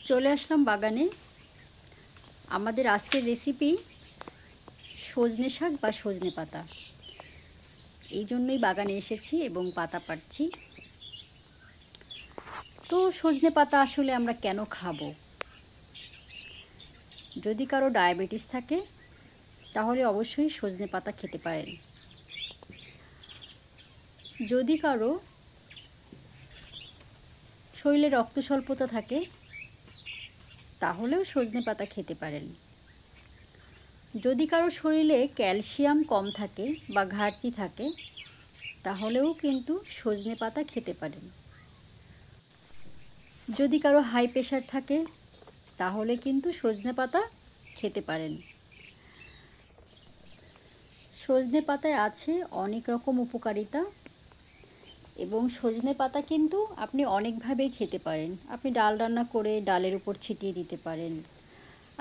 চলে আসলাম বাগানে। আমাদের আজকের রেসিপি সজনে শাক বা সজনে পাতা। এই জন্যই বাগানে এসেছি এবং পাতা পাড়ছি। তো সজনে পাতা আসলে আমরা কেন খাবো? যদি কারো ডায়াবেটিস থাকে তাহলে অবশ্যই সজনে পাতা খেতে পারেন। যদি কারো শরীরে রক্ত স্বল্পতা থাকে তাহলেও সজনে পাতা খেতে পারেন। যদি কারো শরীরে ক্যালসিয়াম কম থাকে বা ঘাটতি থাকে তাহলেও কিন্তু সজনে পাতা খেতে পারেন। যদি কারো হাই প্রেশার থাকে তাহলে কিন্তু সজনে পাতা খেতে পারেন। সজনে পাতায় আছে অনেক রকম উপকারিতা এবং সজনে পাতা কিন্তু আপনি অনেকভাবেই খেতে পারেন। আপনি ডাল রান্না করে ডালের উপর ছিটিয়ে দিতে পারেন,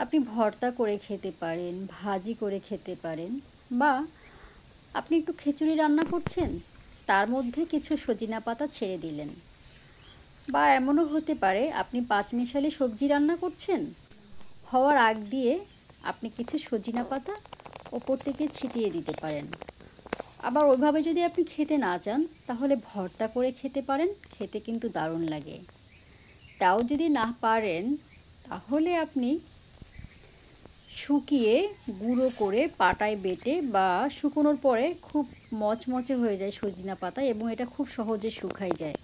আপনি ভর্তা করে খেতে পারেন, ভাজি করে খেতে পারেন, বা আপনি একটু খিচুড়ি রান্না করছেন তার মধ্যে কিছু সজনা পাতা ছেড়ে দিলেন, বা এমনও হতে পারে আপনি পাঁচমিশালি সবজি রান্না করছেন, হওয়ার আগ দিয়ে আপনি কিছু সজনা পাতা ওপর থেকে ছিটিয়ে দিতে পারেন। আবার ওইভাবে যদি আপনি খেতে না চান তাহলে ভর্তা করে খেতে পারেন, খেতে কিন্তু দারুণ লাগে। তাও যদি না পারেন তাহলে আপনি শুকিয়ে গুঁড়ো করে পাটায় বেটে বা শুকোনোর পরে খুব মচমচে হয়ে যায় সজনা পাতা এবং এটা খুব সহজে শুকায় যায়।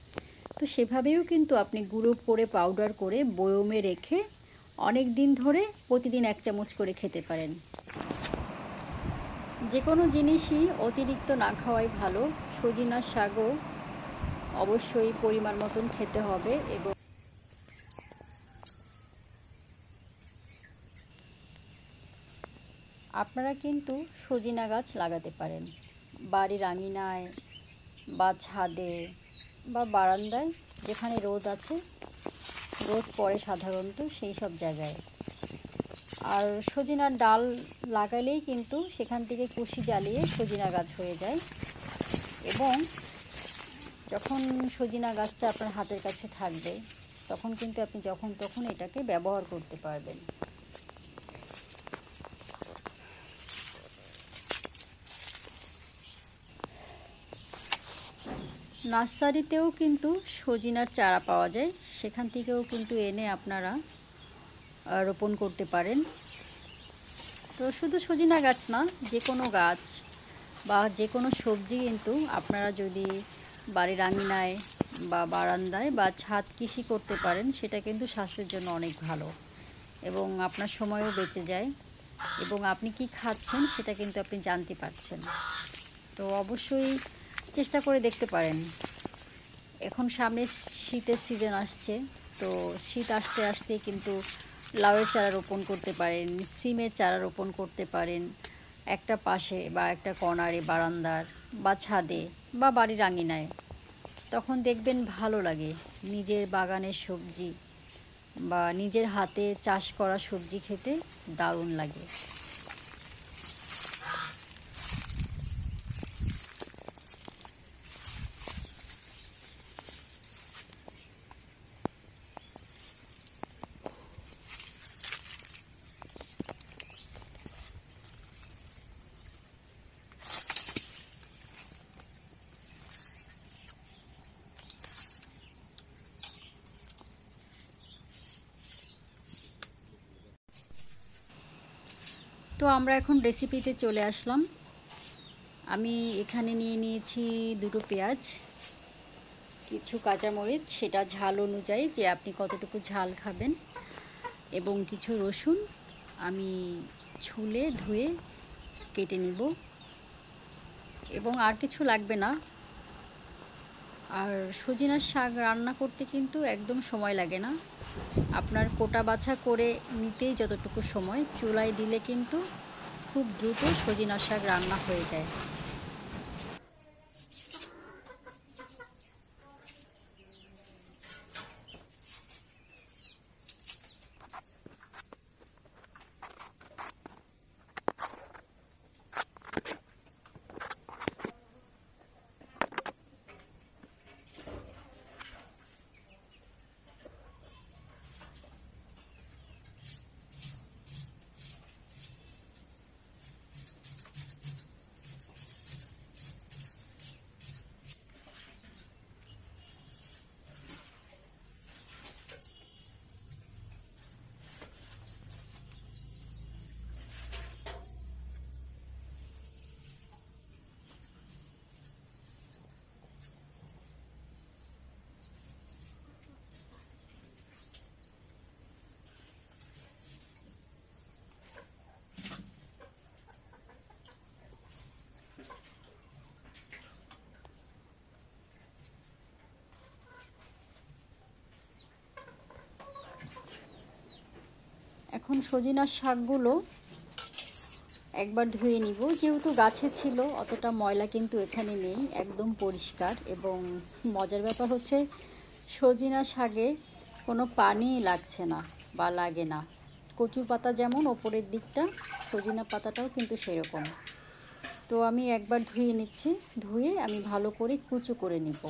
তো সেভাবেও কিন্তু আপনি গুঁড়ো করে পাউডার করে বয়মে রেখে অনেক দিন ধরে প্রতিদিন 1 চামচ করে খেতে পারেন। যে কোনো জিনিসই অতিরিক্ত না খাওয়াই ভালো। সজনার শাকও অবশ্যই পরিমাণ মতন খেতে হবে এবং আপনারা কিন্তু সজনা গাছ লাগাতে পারেন বাড়ির আঙিনায় বা ছাদে বা বারান্দায়, যেখানে রোদ আছে, রোদ পড়ে সাধারণত সেই সব জায়গায়। আর সজনার ডাল লাগালেই কিন্তু সেখান থেকে কুশি জ্বালিয়ে সজনা গাছ হয়ে যায় এবং যখন সজনা গাছটা আপনার হাতের কাছে থাকবে তখন কিন্তু আপনি যখন তখন এটাকে ব্যবহার করতে পারবেন। নার্সারিতেও কিন্তু সজনার চারা পাওয়া যায়, সেখান থেকেও কিন্তু এনে আপনারা রোপণ করতে পারেন। তো শুধু সজনা গাছ না, যে কোনো গাছ বা যে কোনো সবজি কিন্তু আপনারা যদি বাড়ির আঙিনায় বা বারান্দায় বা ছাদ কৃষি করতে পারেন সেটা কিন্তু স্বাস্থ্যের জন্য অনেক ভালো এবং আপনার সময়ও বেঁচে যায় এবং আপনি কি খাচ্ছেন সেটা কিন্তু আপনি জানতে পারছেন। তো অবশ্যই চেষ্টা করে দেখতে পারেন। এখন সামনে শীতের সিজন আসছে, তো শীত আসতে আসতে কিন্তু লাউয়ের চারা রোপণ করতে পারেন, সিমের চারা রোপণ করতে পারেন একটা পাশে বা একটা কর্নারে বারান্দার বা ছাদে বা বাড়ির আঙিনায়। তখন দেখবেন ভালো লাগে নিজের বাগানের সবজি বা নিজের হাতে চাষ করা সবজি খেতে দারুণ লাগে। তো আমরা এখন রেসিপিতে চলে আসলাম। আমি এখানে নিয়ে নিয়েছি 2টো পেঁয়াজ, কিছু কাঁচামরিচ, সেটা ঝাল অনুযায়ী যে আপনি কতটুকু ঝাল খাবেন, এবং কিছু রসুন আমি ছুলে ধুয়ে কেটে নিব এবং আর কিছু লাগবে না। আর সজনার শাক রান্না করতে কিন্তু একদম সময় লাগে না, আপনার কোটা বাছা করে নিতেই যতটুকু সময়, চুলায় দিলে কিন্তু খুব দ্রুত সজনার শাক রান্না হয়ে যায়। এখন সজিনার শাকগুলো একবার ধুয়ে নিব। যেহেতু গাছে ছিল অতটা ময়লা কিন্তু এখানে নেই, একদম পরিষ্কার। এবং মজার ব্যাপার হচ্ছে সজিনা শাকে কোনো পানি লাগছে না বা লাগে না। কচুর পাতা যেমন ওপরের দিকটা, সজিনা পাতাটাও কিন্তু সেরকম। তো আমি একবার ধুয়ে নিচ্ছি, ধুয়ে আমি ভালো করে কুচো করে নিব।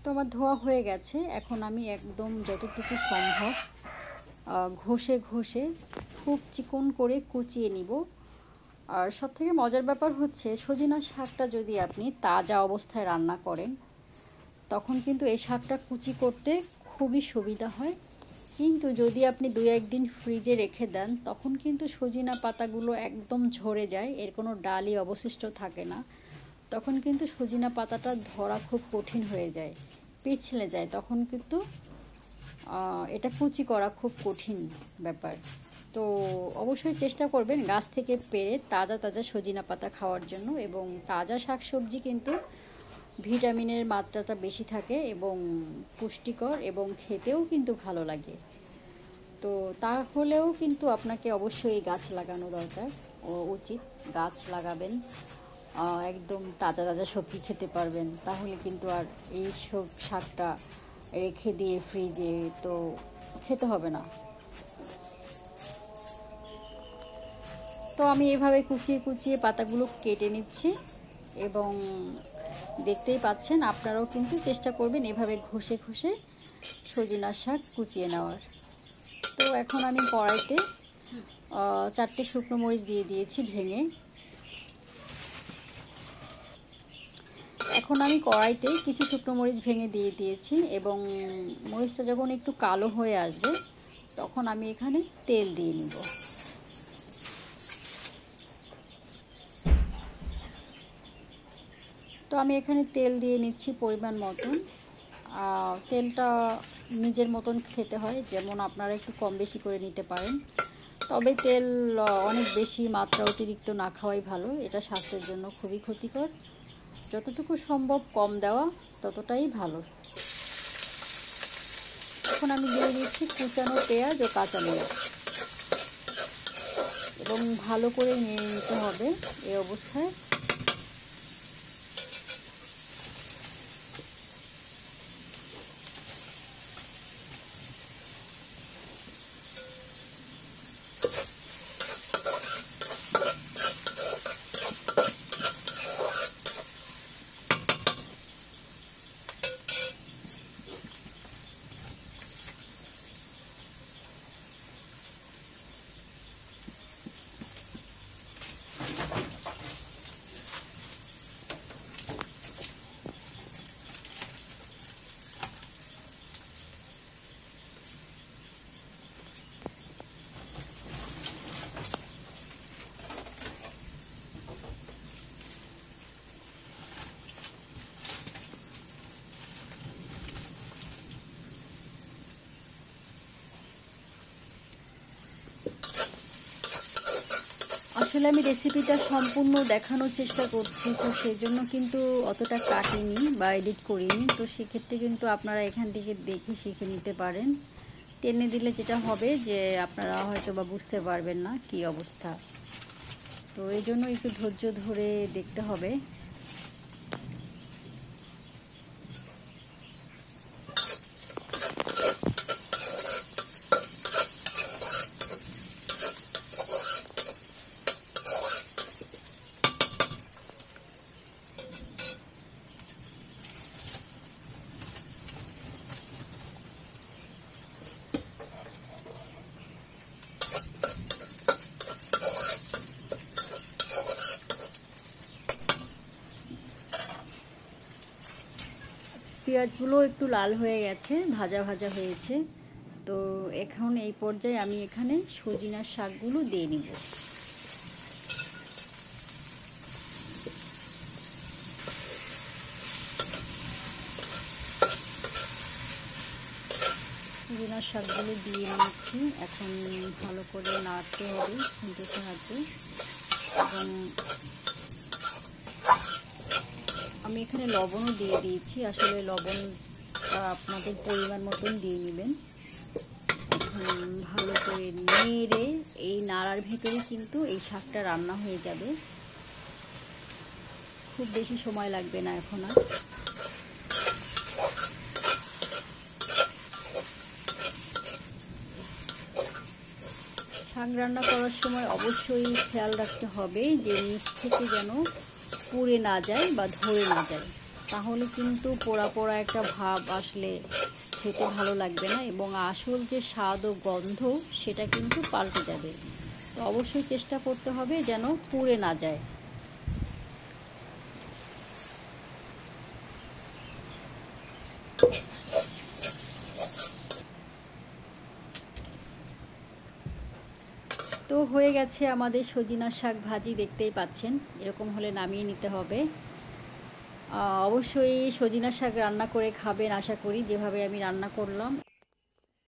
তো আমার ধোয়া হয়ে গেছে। এখন আমি একদম যতটুকু সম্ভব ঘষে ঘষে খুব চিকন করে কুচিয়ে নিব। আর সবথেকে মজার ব্যাপার হচ্ছে সজিনা শাকটা যদি আপনি তাজা অবস্থায় রান্না করেন তখন কিন্তু এই শাকটা কুচি করতে খুবই সুবিধা হয়। কিন্তু যদি আপনি 2-1 দিন ফ্রিজে রেখে দেন তখন কিন্তু সজিনা পাতাগুলো একদম ঝরে যায়, এর কোনো ডালই অবশিষ্ট থাকে না। তখন কিন্তু সজিনা পাতাটা ধরা খুব কঠিন হয়ে যায়, পিছলে যায়। তখন কিন্তু এটা কুচি করা খুব কঠিন ব্যাপার। তো অবশ্যই চেষ্টা করবেন গাছ থেকে পেড়ে তাজা তাজা সজিনা পাতা খাওয়ার জন্য। এবং তাজা শাকসবজি কিন্তু ভিটামিনের মাত্রাটা বেশি থাকে এবং পুষ্টিকর এবং খেতেও কিন্তু ভালো লাগে। তো তাহলেও কিন্তু আপনাকে অবশ্যই গাছ লাগানো দরকার ও উচিত। গাছ লাগাবেন, একদম তাজা তাজা সবজি খেতে পারবেন। তাহলে কিন্তু আর এই সব শাকটা রেখে দিয়ে ফ্রিজে তো খেতে হবে না। তো আমি এভাবে কুচিয়ে কুচিয়ে পাতাগুলো কেটে নিচ্ছি এবং দেখতেই পাচ্ছেন আপনারাও কিন্তু চেষ্টা করবেন এভাবে ঘষে ঘষে সজিনার শাক কুচিয়ে নেওয়ার। তো এখন আমি কড়াইতে 4টে শুকনো মরিচ দিয়ে দিয়েছি ভেঙে। এখন আমি কড়াইতে কিছু শুকনো মরিচ ভেঙে দিয়ে দিয়েছি এবং মরিচটা যখন একটু কালো হয়ে আসবে তখন আমি এখানে তেল দিয়ে নিব। তো আমি এখানে তেল দিয়ে নিচ্ছি পরিমাণ মতন। তেলটা নিজের মতন খেতে হয়, যেমন আপনারা একটু কম বেশি করে নিতে পারেন। তবে তেল অনেক বেশি মাত্রা অতিরিক্ত না খাওয়াই ভালো, এটা স্বাস্থ্যের জন্য খুবই ক্ষতিকর। যতটুকু সম্ভব কম দেওয়া ততটাই ভালো। এখন আমি দিয়ে দিচ্ছি কুচানো পেঁয়াজ ও কাঁচামরিচ এবং ভালো করে নিয়ে নিতে হবে এই অবস্থায়। আসলে আমি রেসিপিটা সম্পূর্ণ দেখানোর চেষ্টা করছি, তো সেই জন্য কিন্তু অতটা কাটিনি বা এডিট করিনি। তো সেক্ষেত্রে কিন্তু আপনারা এখান থেকে দেখে শিখে নিতে পারেন। টেনে দিলে যেটা হবে যে আপনারা হয়তো বা বুঝতে পারবেন না কি অবস্থা। তো এই জন্য একটু ধৈর্য ধরে দেখতে হবে। পেঁয়াজগুলো একটু লাল হয়ে গেছে, ভাজা ভাজা হয়েছে। তো এখন এই পর্যায়ে আমি এখানে সজিনার শাকগুলো দিয়ে নিব। সজিনার শাকগুলো দিয়ে নিচ্ছি। এখন ভালো করে নাড়তে হবে খুন্তির সাহায্যে। এবং আমি এখানে লবণও দিয়ে দিয়েছি। আসলে লবণ আপনাদের পরিমাণ মতন দিয়ে নেবেন। ভালো করে নেড়ে এই নাড়ার ভেতরে কিন্তু এই শাকটা রান্না হয়ে যাবে, খুব বেশি সময় লাগবে না এখন আর। শাক রান্না করার সময় অবশ্যই খেয়াল রাখতে হবে যে নিচ থেকে যেন পুড়ে না যায় বা ধরে না যায়, তাহলে কিন্তু পোড়া পোড়া একটা ভাব আসলে খেতে ভালো লাগবে না এবং আসল যে স্বাদ ও গন্ধ সেটা কিন্তু পাল্টে যাবে। তো অবশ্যই চেষ্টা করতে হবে যেন পুড়ে না যায়। তো হয়ে গেছে আমাদের সজিনা শাক ভাজি, দেখতেই পাচ্ছেন। এরকম হলে নামিয়ে নিতে হবে। অবশ্যই সজিনা শাক রান্না করে খাবেন আশা করি, যেভাবে আমি রান্না করলাম।